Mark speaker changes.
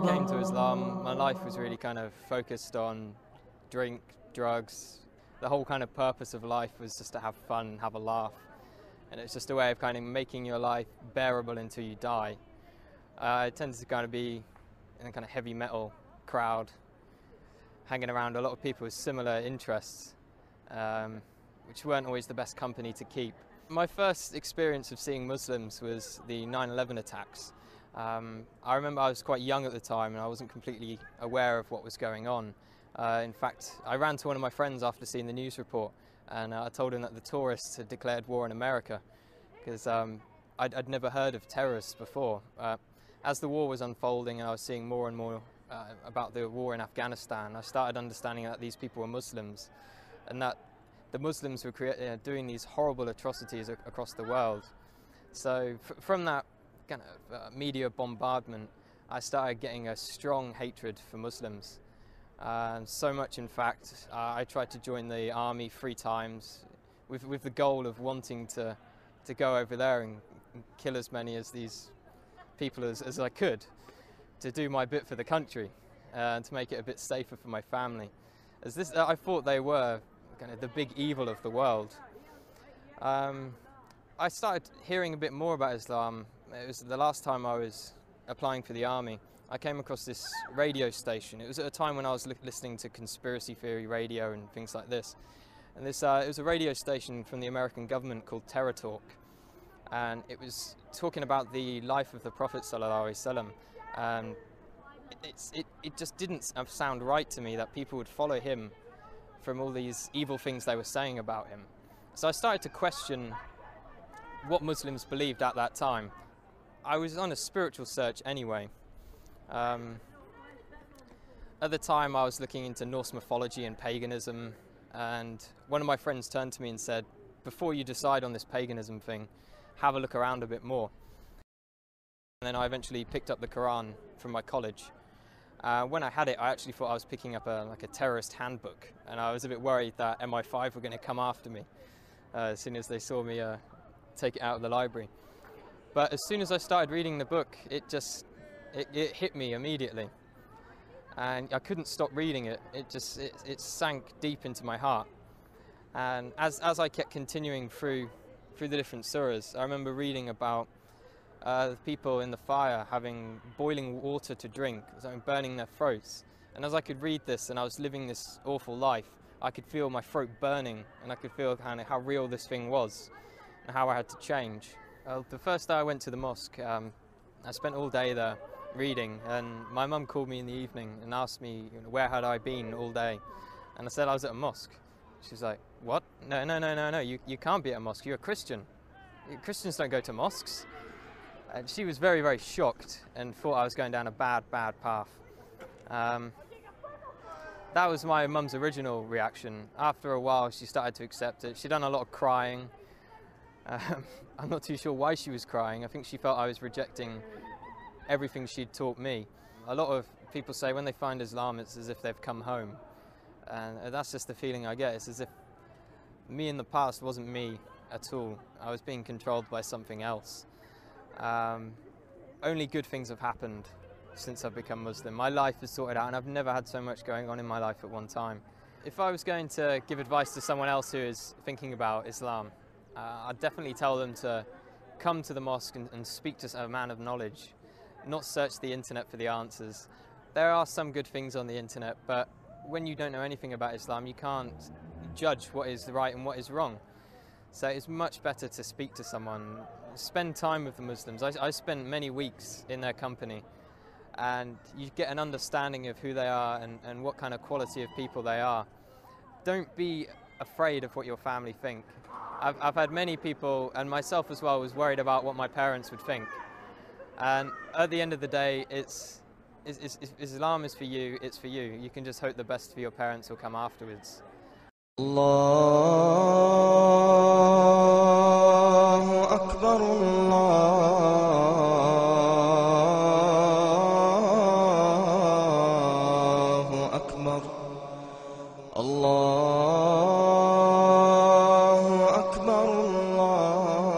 Speaker 1: came to Islam, my life was really kind of focused on drink, drugs. The whole kind of purpose of life was just to have fun and have a laugh. And it's just a way of kind of making your life bearable until you die. I tended to kind of be in a kind of heavy metal crowd, hanging around a lot of people with similar interests, which weren't always the best company to keep. My first experience of seeing Muslims was the 9/11 attacks. I remember I was quite young at the time and I wasn't completely aware of what was going on. In fact, I ran to one of my friends after seeing the news report and I told him that the tourists had declared war in America because I'd never heard of terrorists before. As the war was unfolding and I was seeing more and more about the war in Afghanistan, I started understanding that these people were Muslims and that the Muslims were doing these horrible atrocities across the world. So from that kind of media bombardment, I started getting a strong hatred for Muslims. So much, in fact, I tried to join the army 3 times with the goal of wanting to go over there and kill as many of these people as I could, to do my bit for the country and to make it a bit safer for my family. I thought they were kind of the big evil of the world. I started hearing a bit more about Islam. It was the last time I was applying for the army. I came across this radio station. It was at a time when I was listening to conspiracy theory radio and things like this. And it was a radio station from the American government called Terror Talk. And it was talking about the life of the Prophet ﷺ. And it just didn't sound right to me that people would follow him from all these evil things they were saying about him. So I started to question what Muslims believed at that time. I was on a spiritual search anyway. At the time I was looking into Norse mythology and paganism, and one of my friends turned to me and said, before you decide on this paganism thing, have a look around a bit more. And then I eventually picked up the Quran from my college. When I had it, I actually thought I was picking up like a terrorist handbook, and I was a bit worried that MI5 were going to come after me as soon as they saw me take it out of the library. But as soon as I started reading the book, it hit me immediately, and I couldn't stop reading it. It sank deep into my heart. And as I kept continuing through the different surahs, I remember reading about the people in the fire having boiling water to drink, burning their throats. And as I could read this and I was living this awful life, I could feel my throat burning, and I could feel kind of how real this thing was and how I had to change. The first day I went to the mosque, I spent all day there reading, and my mum called me in the evening and asked me, where had I been all day, and I said I was at a mosque. She's like, what? No, you can't be at a mosque, you're a Christian. Christians don't go to mosques. And she was very, very shocked and thought I was going down a bad path. That was my mum's original reaction. After a while she started to accept it. She'd done a lot of crying. I'm not too sure why she was crying. I think she felt I was rejecting everything she'd taught me. A lot of people say when they find Islam, it's as if they've come home. And that's just the feeling I get. It's as if me in the past wasn't me at all. I was being controlled by something else. Only good things have happened since I've become Muslim. My life is sorted out, and I've never had so much going on in my life at one time. If I was going to give advice to someone else who is thinking about Islam, I'd definitely tell them to come to the mosque and speak to a man of knowledge, not search the internet for the answers. There are some good things on the internet, but when you don't know anything about Islam, you can't judge what is right and what is wrong. So it's much better to speak to someone, spend time with the Muslims. I spent many weeks in their company, and you get an understanding of who they are and what kind of quality of people they are. Don't be afraid of what your family think. I've had many people, and myself as well, was worried about what my parents would think. And at the end of the day, Islam is for you, it's for you. You can just hope the best for your parents will come afterwards.
Speaker 2: Allahu Akbar, Allahu Akbar, Allahu Akbar, Allah.